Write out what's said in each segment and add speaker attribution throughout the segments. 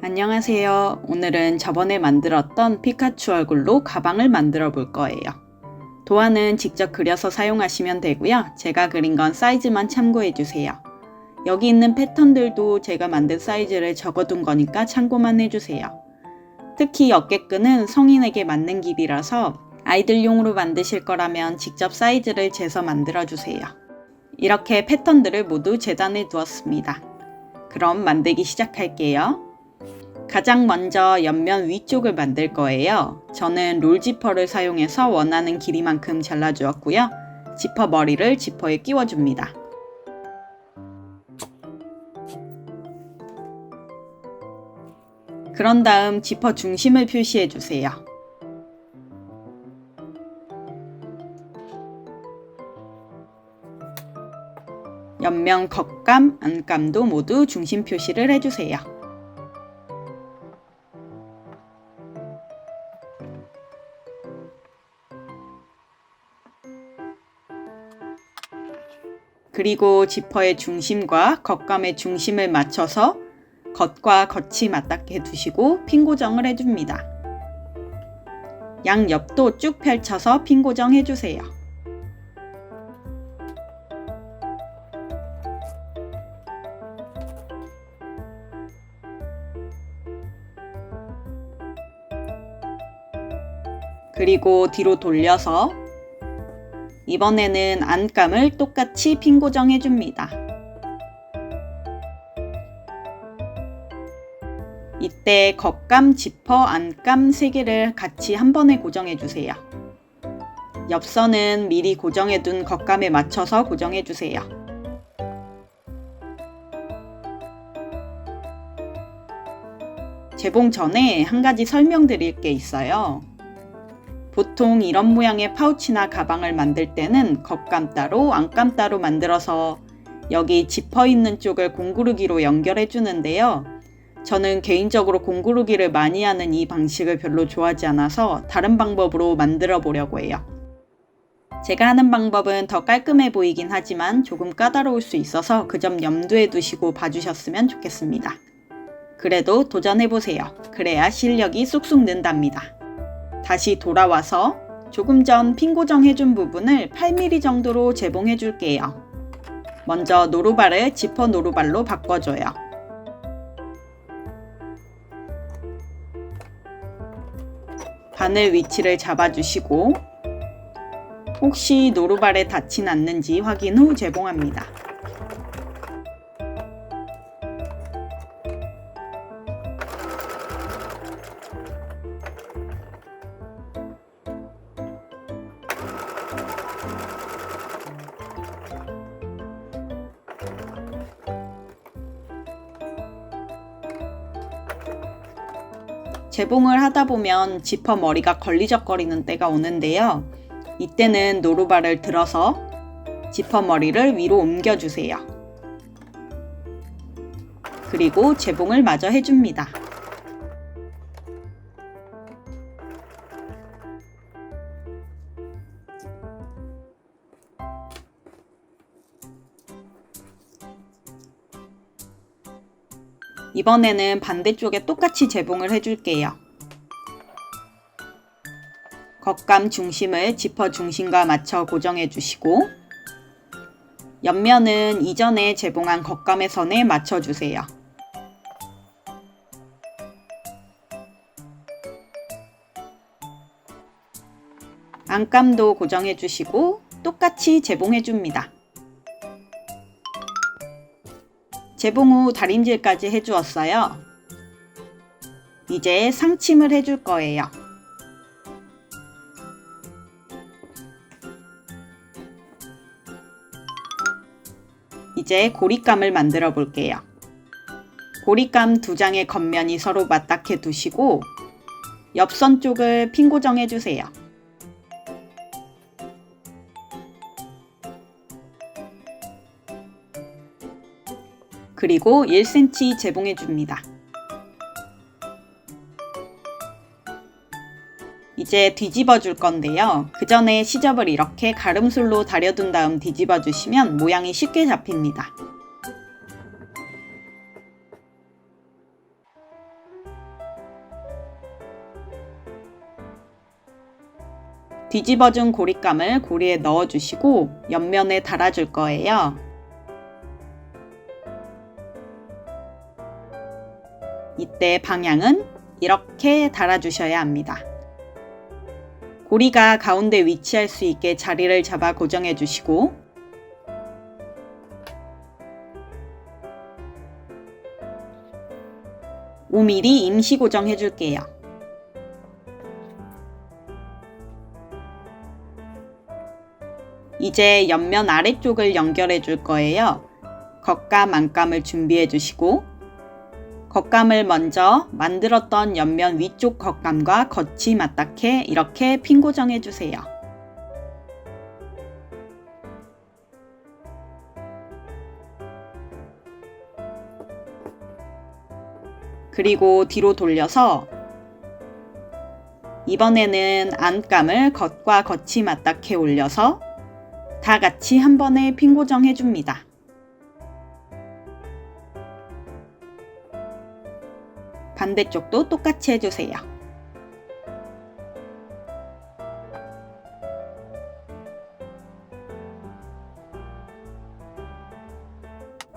Speaker 1: 안녕하세요. 오늘은 저번에 만들었던 피카츄 얼굴로 가방을 만들어 볼 거예요. 도안은 직접 그려서 사용하시면 되고요. 제가 그린 건 사이즈만 참고해 주세요. 여기 있는 패턴들도 제가 만든 사이즈를 적어둔 거니까 참고만 해주세요. 특히 어깨끈은 성인에게 맞는 길이라서 아이들용으로 만드실 거라면 직접 사이즈를 재서 만들어 주세요. 이렇게 패턴들을 모두 재단해 두었습니다. 그럼 만들기 시작할게요. 가장 먼저 옆면 위쪽을 만들 거예요. 저는 롤 지퍼를 사용해서 원하는 길이만큼 잘라주었고요. 지퍼 머리를 지퍼에 끼워줍니다. 그런 다음 지퍼 중심을 표시해 주세요. 옆면 겉감, 안감도 모두 중심 표시를 해주세요. 그리고 지퍼의 중심과 겉감의 중심을 맞춰서 겉과 겉이 맞닿게 두시고 핀 고정을 해줍니다. 양옆도 쭉 펼쳐서 핀 고정 해주세요. 그리고 뒤로 돌려서 이번에는 안감을 똑같이 핀 고정해 줍니다. 이때 겉감, 지퍼, 안감 3개를 같이 한 번에 고정해 주세요. 옆선은 미리 고정해 둔 겉감에 맞춰서 고정해 주세요. 재봉 전에 한 가지 설명드릴 게 있어요. 보통 이런 모양의 파우치나 가방을 만들 때는 겉감 따로, 안감 따로 만들어서 여기 지퍼 있는 쪽을 공구르기로 연결해 주는데요. 저는 개인적으로 공구르기를 많이 하는 이 방식을 별로 좋아하지 않아서 다른 방법으로 만들어 보려고 해요. 제가 하는 방법은 더 깔끔해 보이긴 하지만 조금 까다로울 수 있어서 그 점 염두에 두시고 봐주셨으면 좋겠습니다. 그래도 도전해보세요. 그래야 실력이 쑥쑥 는답니다. 다시 돌아와서 조금 전 핀 고정해준 부분을 8mm 정도로 재봉해 줄게요. 먼저 노루발을 지퍼 노루발로 바꿔줘요. 바늘 위치를 잡아주시고 혹시 노루발에 닿진 않는지 확인 후 재봉합니다. 재봉을 하다 보면 지퍼 머리가 걸리적거리는 때가 오는데요. 이때는 노루발을 들어서 지퍼 머리를 위로 옮겨주세요. 그리고 재봉을 마저 해줍니다. 이번에는 반대쪽에 똑같이 재봉을 해줄게요. 겉감 중심을 지퍼 중심과 맞춰 고정해 주시고 옆면은 이전에 재봉한 겉감의 선에 맞춰 주세요. 안감도 고정해 주시고 똑같이 재봉해 줍니다. 재봉 후 다림질까지 해주었어요. 이제 상침을 해줄 거예요. 이제 고리감을 만들어 볼게요. 고리감 2장의 겉면이 서로 맞닿게 두시고 옆선 쪽을 핀 고정해 주세요. 그리고 1cm 재봉해 줍니다. 이제 뒤집어 줄 건데요. 그 전에 시접을 이렇게 가름술로 다려둔 다음 뒤집어 주시면 모양이 쉽게 잡힙니다. 뒤집어준 고립감을 고리에 넣어주시고 옆면에 달아줄 거예요. 이때 방향은 이렇게 달아주셔야 합니다. 고리가 가운데 위치할 수 있게 자리를 잡아 고정해 주시고 (5mm) 임시 고정해 줄게요. 이제 옆면 아래쪽을 연결해 줄 거예요. 겉감, 안감을 준비해 주시고 겉감을 먼저 만들었던 옆면 위쪽 겉감과 겉이 맞닿게 이렇게 핀 고정해 주세요. 그리고 뒤로 돌려서 이번에는 안감을 겉과 겉이 맞닿게 올려서 다 같이 한 번에 핀 고정해 줍니다. 반대쪽도 똑같이 해주세요.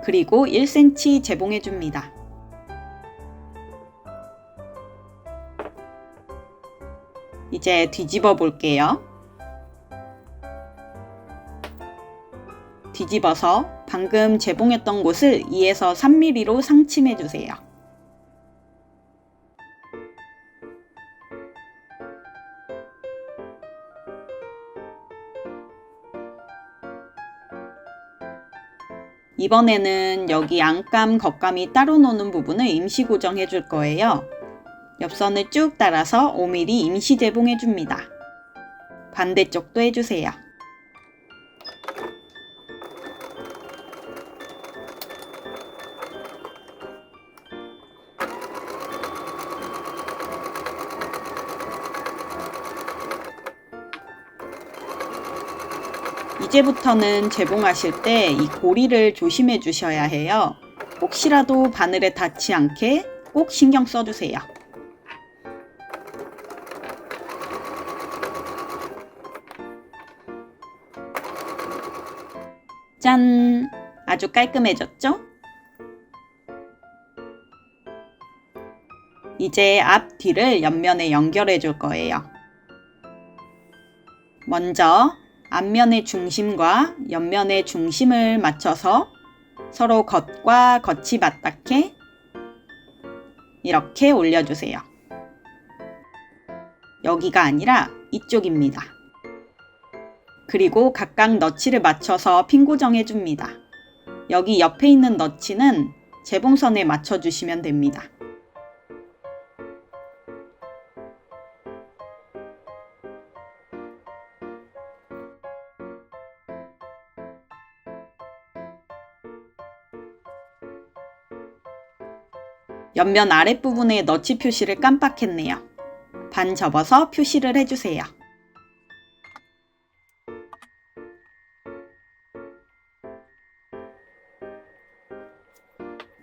Speaker 1: 그리고 1cm 재봉해 줍니다. 이제 뒤집어 볼게요. 뒤집어서 방금 재봉했던 곳을 2에서 3mm로 상침해 주세요. 이번에는 여기 안감, 겉감이 따로 노는 부분을 임시 고정해 줄 거예요. 옆선을 쭉 따라서 5mm 임시 재봉해 줍니다. 반대쪽도 해주세요. 이제부터는 재봉하실 때 이 고리를 조심해 주셔야 해요. 혹시라도 바늘에 닿지 않게 꼭 신경 써주세요. 짠! 아주 깔끔해졌죠? 이제 앞, 뒤를 옆면에 연결해 줄 거예요. 먼저 앞면의 중심과 옆면의 중심을 맞춰서 서로 겉과 겉이 맞닿게 이렇게 올려주세요. 여기가 아니라 이쪽입니다. 그리고 각각 너치를 맞춰서 핀 고정해 줍니다. 여기 옆에 있는 너치는 재봉선에 맞춰주시면 됩니다. 옆면 아랫부분에 너치 표시를 깜빡했네요. 반 접어서 표시를 해주세요.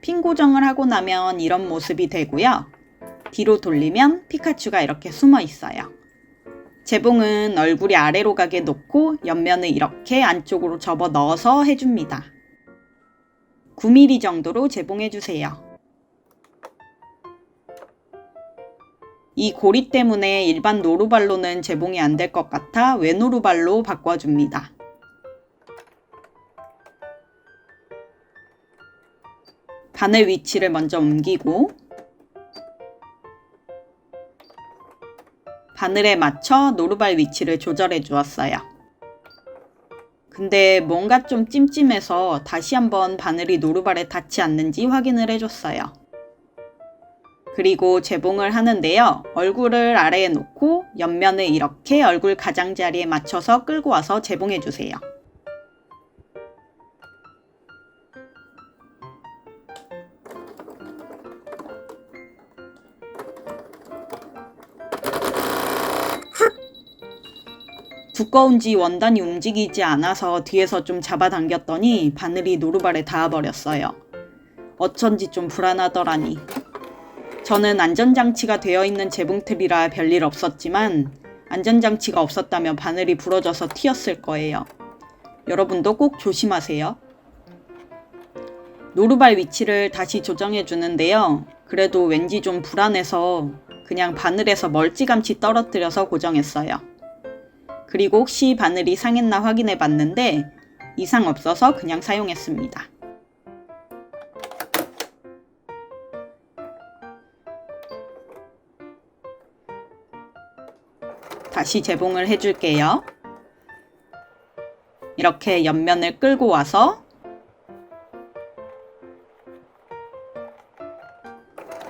Speaker 1: 핀 고정을 하고 나면 이런 모습이 되고요. 뒤로 돌리면 피카츄가 이렇게 숨어 있어요. 재봉은 얼굴이 아래로 가게 놓고 옆면을 이렇게 안쪽으로 접어 넣어서 해줍니다. 9mm 정도로 재봉해주세요. 이 고리 때문에 일반 노루발로는 재봉이 안 될 것 같아 외노루발로 바꿔줍니다. 바늘 위치를 먼저 옮기고 바늘에 맞춰 노루발 위치를 조절해 주었어요. 근데 뭔가 좀 찜찜해서 다시 한번 바늘이 노루발에 닿지 않는지 확인을 해줬어요. 그리고 재봉을 하는데요. 얼굴을 아래에 놓고 옆면을 이렇게 얼굴 가장자리에 맞춰서 끌고 와서 재봉해 주세요. 두꺼운지 원단이 움직이지 않아서 뒤에서 좀 잡아당겼더니 바늘이 노루발에 닿아버렸어요. 어쩐지 좀 불안하더라니. 저는 안전장치가 되어 있는 재봉틀이라 별일 없었지만 안전장치가 없었다면 바늘이 부러져서 튀었을 거예요. 여러분도 꼭 조심하세요. 노루발 위치를 다시 조정해 주는데요. 그래도 왠지 좀 불안해서 그냥 바늘에서 멀찌감치 떨어뜨려서 고정했어요. 그리고 혹시 바늘이 상했나 확인해 봤는데 이상 없어서 그냥 사용했습니다. 다시 재봉을 해줄게요. 이렇게 옆면을 끌고 와서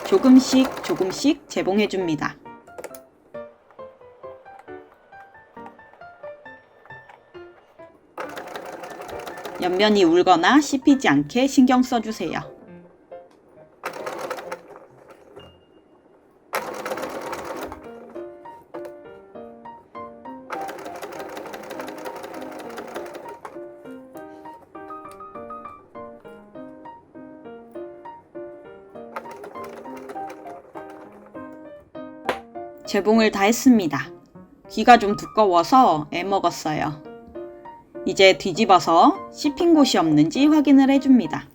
Speaker 1: 조금씩 재봉해줍니다. 옆면이 울거나 씹히지 않게 신경 써주세요. 재봉을 다 했습니다. 귀가 좀 두꺼워서 애먹었어요. 이제 뒤집어서 씹힌 곳이 없는지 확인을 해줍니다.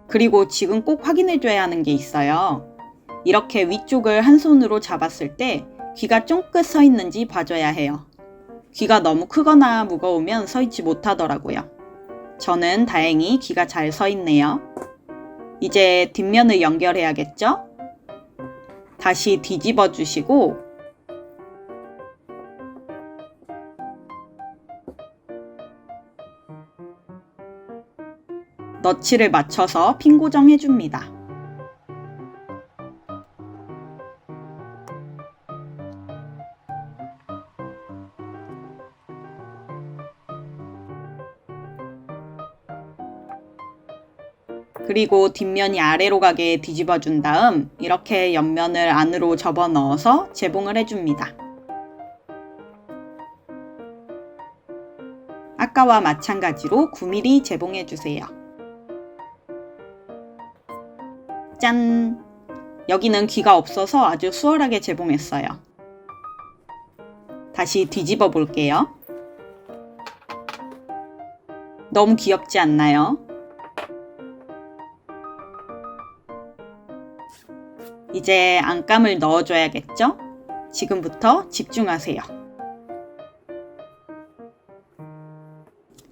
Speaker 1: 그리고 지금 꼭 확인해줘야 하는 게 있어요. 이렇게 위쪽을 한 손으로 잡았을 때 귀가 쫑긋 서 있는지 봐줘야 해요. 귀가 너무 크거나 무거우면 서 있지 못하더라고요. 저는 다행히 귀가 잘 서 있네요. 이제 뒷면을 연결해야겠죠? 다시 뒤집어 주시고 너치를 맞춰서 핀 고정해 줍니다. 그리고 뒷면이 아래로 가게 뒤집어 준 다음 이렇게 옆면을 안으로 접어 넣어서 재봉을 해줍니다. 아까와 마찬가지로 9mm 재봉해 주세요. 짠! 여기는 귀가 없어서 아주 수월하게 재봉했어요. 다시 뒤집어 볼게요. 너무 귀엽지 않나요? 이제 안감을 넣어줘야겠죠? 지금부터 집중하세요.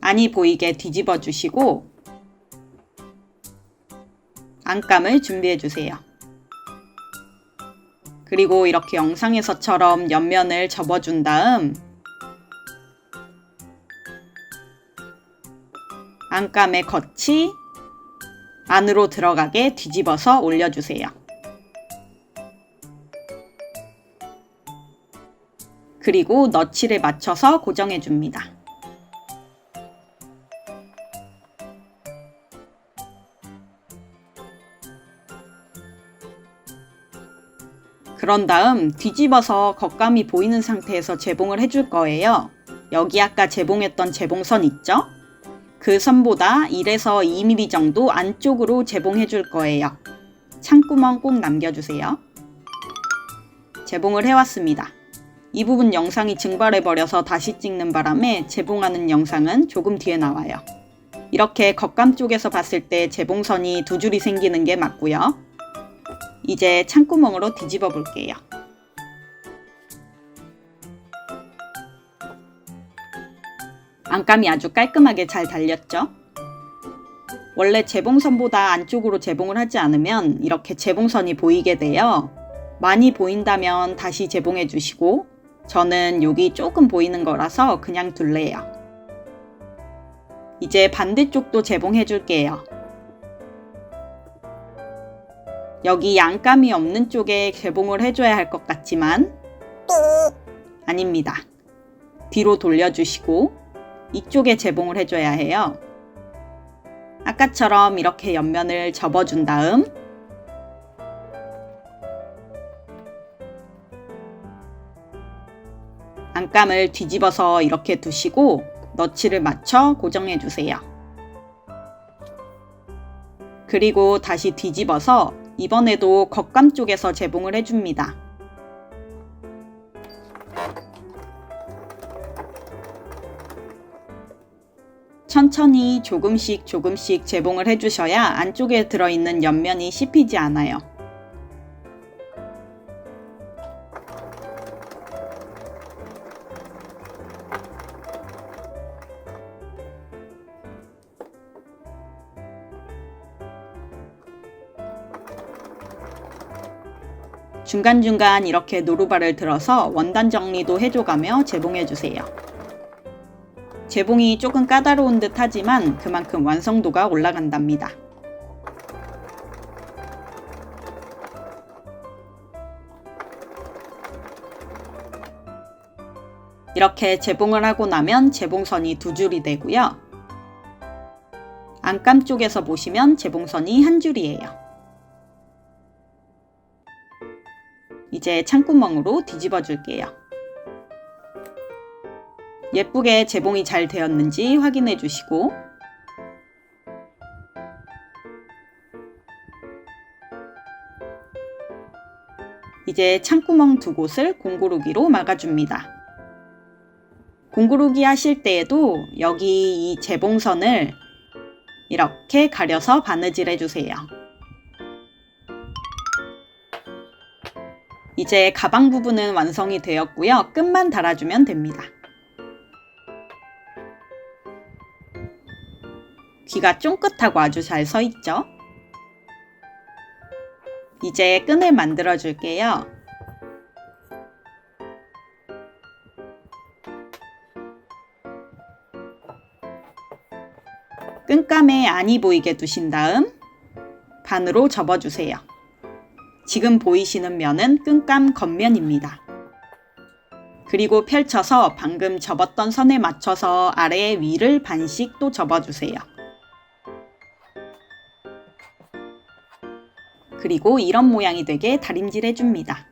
Speaker 1: 안이 보이게 뒤집어 주시고 안감을 준비해 주세요. 그리고 이렇게 영상에서처럼 옆면을 접어준 다음 안감의 겉이 안으로 들어가게 뒤집어서 올려주세요. 그리고 너치를 맞춰서 고정해 줍니다. 그런 다음 뒤집어서 겉감이 보이는 상태에서 재봉을 해줄 거예요. 여기 아까 재봉했던 재봉선 있죠? 그 선보다 1에서 2mm 정도 안쪽으로 재봉해 줄 거예요. 창구멍 꼭 남겨주세요. 재봉을 해왔습니다. 이 부분 영상이 증발해버려서 다시 찍는 바람에 재봉하는 영상은 조금 뒤에 나와요. 이렇게 겉감 쪽에서 봤을 때 재봉선이 두 줄이 생기는 게 맞고요. 이제 창구멍으로 뒤집어 볼게요. 안감이 아주 깔끔하게 잘 달렸죠? 원래 재봉선보다 안쪽으로 재봉을 하지 않으면 이렇게 재봉선이 보이게 돼요. 많이 보인다면 다시 재봉해 주시고 저는 여기 조금 보이는 거라서 그냥 둘래요. 이제 반대쪽도 재봉해 줄게요. 여기 안감이 없는 쪽에 재봉을 해줘야 할 것 같지만 아닙니다. 뒤로 돌려주시고 이쪽에 재봉을 해줘야 해요. 아까처럼 이렇게 옆면을 접어준 다음 안감을 뒤집어서 이렇게 두시고 너치를 맞춰 고정해 주세요. 그리고 다시 뒤집어서 이번에도 겉감 쪽에서 재봉을 해줍니다. 천천히 조금씩 재봉을 해주셔야 안쪽에 들어있는 옆면이 씹히지 않아요. 중간중간 이렇게 노루발을 들어서 원단 정리도 해줘가며 재봉해주세요. 재봉이 조금 까다로운 듯 하지만 그만큼 완성도가 올라간답니다. 이렇게 재봉을 하고 나면 재봉선이 두 줄이 되고요. 안감 쪽에서 보시면 재봉선이 한 줄이에요. 이제 창구멍으로 뒤집어 줄게요. 예쁘게 재봉이 잘 되었는지 확인해 주시고 이제 창구멍 두 곳을 공구르기로 막아줍니다. 공구르기 하실 때에도 여기 이 재봉선을 이렇게 가려서 바느질 해주세요. 이제 가방 부분은 완성이 되었고요. 끝만 달아주면 됩니다. 귀가 쫑긋하고 아주 잘 서 있죠? 이제 끈을 만들어 줄게요. 끈감에 안이 보이게 두신 다음 반으로 접어주세요. 지금 보이시는 면은 끈감 겉면입니다. 그리고 펼쳐서 방금 접었던 선에 맞춰서 아래에 위를 반씩 또 접어주세요. 그리고 이런 모양이 되게 다림질 해줍니다.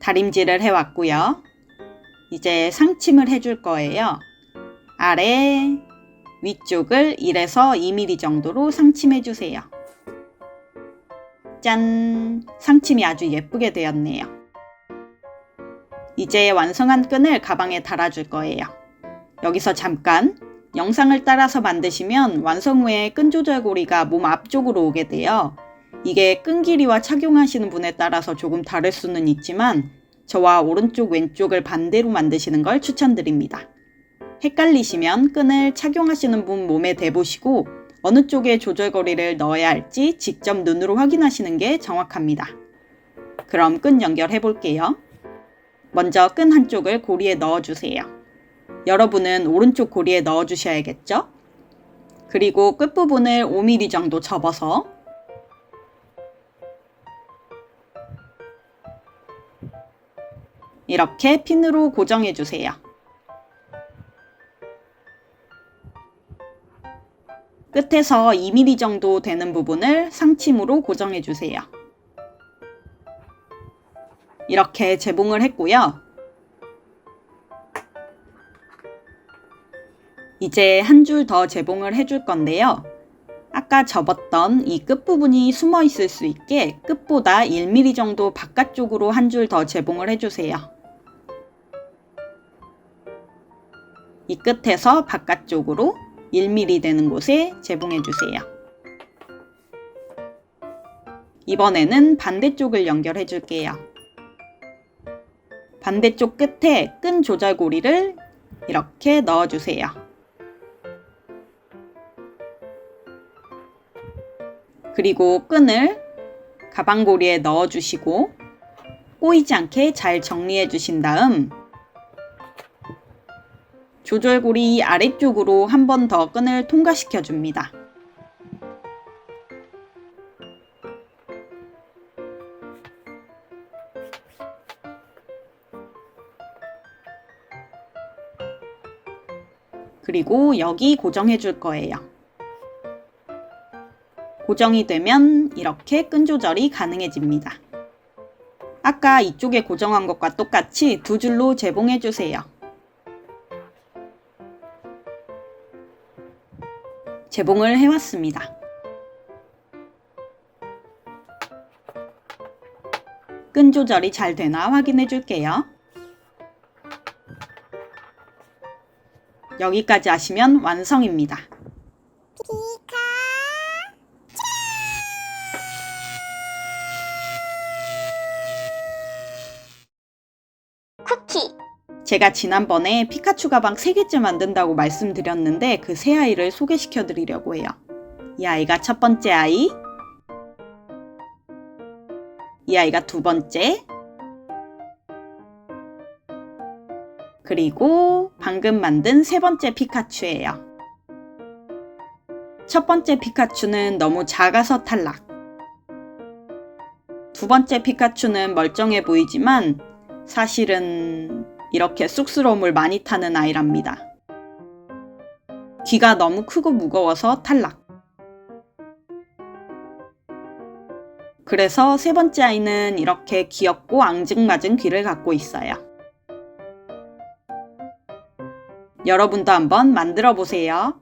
Speaker 1: 다림질을 해왔고요. 이제 상침을 해줄 거예요. 아래, 위쪽을 1에서 2mm 정도로 상침해주세요. 짠! 상침이 아주 예쁘게 되었네요. 이제 완성한 끈을 가방에 달아줄 거예요. 여기서 잠깐! 영상을 따라서 만드시면 완성 후에 끈 조절고리가 몸 앞쪽으로 오게 돼요. 이게 끈 길이와 착용하시는 분에 따라서 조금 다를 수는 있지만 저와 오른쪽 왼쪽을 반대로 만드시는 걸 추천드립니다. 헷갈리시면 끈을 착용하시는 분 몸에 대보시고 어느 쪽에 조절거리를 넣어야 할지 직접 눈으로 확인하시는 게 정확합니다. 그럼 끈 연결해 볼게요. 먼저 끈 한쪽을 고리에 넣어주세요. 여러분은 오른쪽 고리에 넣어주셔야겠죠? 그리고 끝부분을 5mm 정도 접어서 이렇게 핀으로 고정해주세요. 끝에서 2mm 정도 되는 부분을 상침으로 고정해주세요. 이렇게 재봉을 했고요. 이제 한 줄 더 재봉을 해줄 건데요. 아까 접었던 이 끝부분이 숨어 있을 수 있게 끝보다 1mm 정도 바깥쪽으로 한 줄 더 재봉을 해주세요. 이 끝에서 바깥쪽으로 1mm 되는 곳에 재봉해주세요. 이번에는 반대쪽을 연결해 줄게요. 반대쪽 끝에 끈 조절고리를 이렇게 넣어주세요. 그리고 끈을 가방고리에 넣어주시고 꼬이지 않게 잘 정리해 주신 다음 조절고리 아래쪽으로 한 번 더 끈을 통과시켜 줍니다. 그리고 여기 고정해 줄 거예요. 고정이 되면 이렇게 끈 조절이 가능해집니다. 아까 이쪽에 고정한 것과 똑같이 두 줄로 재봉해 주세요. 재봉을 해왔습니다. 끈 조절이 잘 되나 확인해 줄게요. 여기까지 하시면 완성입니다.
Speaker 2: 쿠키.
Speaker 1: 제가 지난번에 피카츄 가방 3개째 만든다고 말씀드렸는데 그 세 아이를 소개시켜 드리려고 해요. 이 아이가 첫 번째 아이, 이 아이가 두 번째, 그리고 방금 만든 세 번째 피카츄예요. 첫 번째 피카츄는 너무 작아서 탈락. 두 번째 피카츄는 멀쩡해 보이지만 사실은 이렇게 쑥스러움을 많이 타는 아이랍니다. 귀가 너무 크고 무거워서 탈락. 그래서 세 번째 아이는 이렇게 귀엽고 앙증맞은 귀를 갖고 있어요. 여러분도 한번 만들어 보세요.